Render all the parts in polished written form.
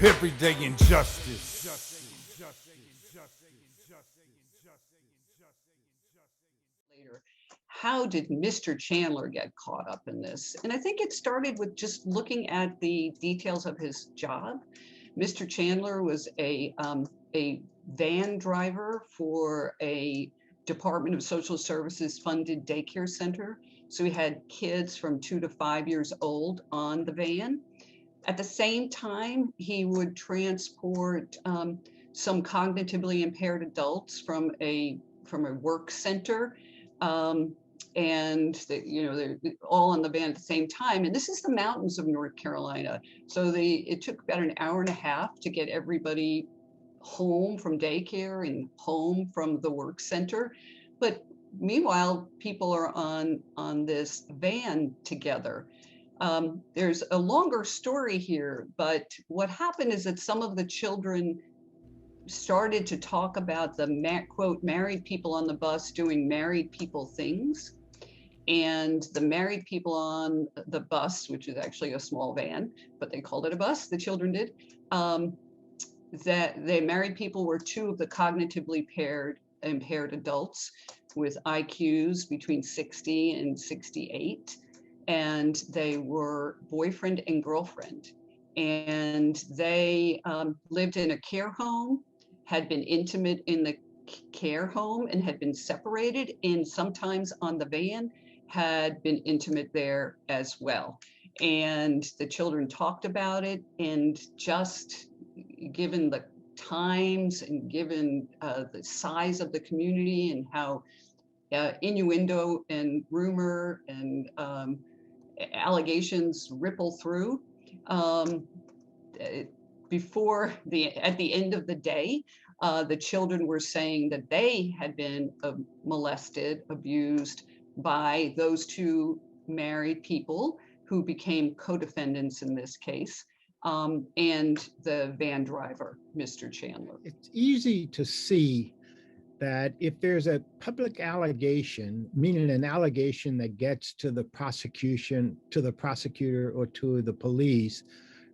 Everyday injustice. Later, how did Mr. Chandler get caught up in this? And I think it started with just looking at the details of his job. Mr. Chandler was a van driver for a Department of Social Services funded daycare center. So he had kids from 2 to 5 years old on the van. At the same time, he would transport some cognitively impaired adults from a work center, um, and they're all on the van at the same time. And this is the mountains of North Carolina, so it took about an hour and a half to get everybody home from daycare and home from the work center. But meanwhile, people are on this van together. There's a longer story here, but what happened is that some of the children started to talk about the quote, married people on the bus doing married people things. And the married people on the bus, which is actually a small van, but they called it a bus, the children did, that the married people were two of the cognitively impaired adults with IQs between 60 and 68. And they were boyfriend and girlfriend. And they lived in a care home, had been intimate in the care home and had been separated, and sometimes on the van had been intimate there as well. And the children talked about it, and just given the times and given the size of the community and how innuendo and rumor and allegations ripple through, at the end of the day, the children were saying that they had been molested, abused by those two married people who became co-defendants in this case, and the van driver, Mr. Chandler. It's easy to see that if there's a public allegation, meaning an allegation that gets to the prosecution, to the prosecutor or to the police,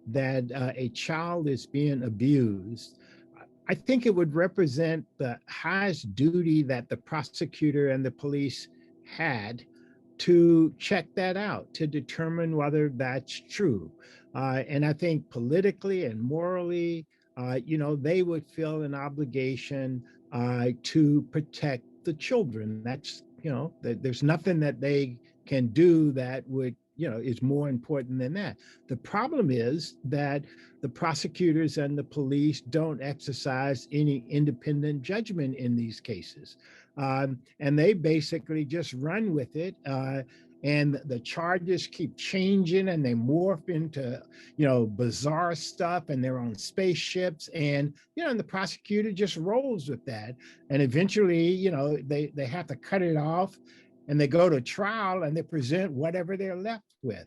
that a child is being abused, I think it would represent the highest duty that the prosecutor and the police had to check that out, to determine whether that's true. And I think politically and morally, they would feel an obligation to protect the children. That's, there's nothing that they can do that would, is more important than that. The problem is that the prosecutors and the police don't exercise any independent judgment in these cases. And they basically just run with it. And the charges keep changing and they morph into, bizarre stuff, and they're on spaceships, and, and the prosecutor just rolls with that. And eventually, they have to cut it off, and they go to trial and they present whatever they're left with.